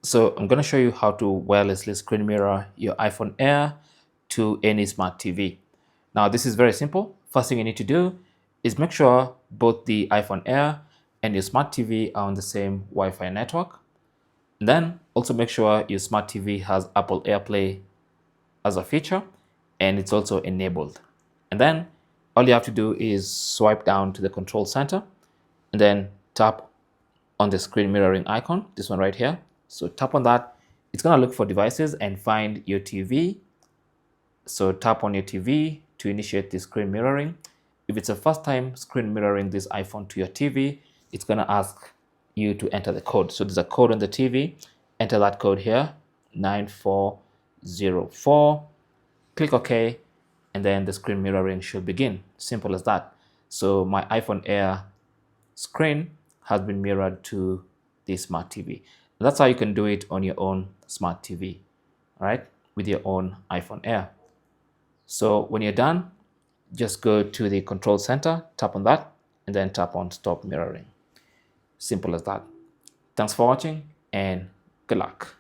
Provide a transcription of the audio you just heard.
So I'm going to show you how to wirelessly screen mirror your iPhone Air to any smart TV. Now this is very simple. First thing you need to do is make sure both the iPhone Air and your smart TV are on the same Wi-Fi network. And then also make sure your smart TV has Apple AirPlay as a feature and it's also enabled. And then all you have to do is swipe down to the control center and then tap on the screen mirroring icon, this one right here. So tap on that. It's going to look for devices and find your TV. So tap on your TV to initiate the screen mirroring. If it's a first time screen mirroring this iPhone to your TV, it's going to ask you to enter the code. So there's a code on the TV. Enter that code here, 9404. Click OK, and then the screen mirroring should begin. Simple as that. So my iPhone Air screen has been mirrored to the smart TV. And that's how you can do it on your own smart TV, all right, with your own iPhone Air. So when you're done, just go to the control center, tap on that, and then tap on stop mirroring. Simple as that. Thanks for watching and good luck.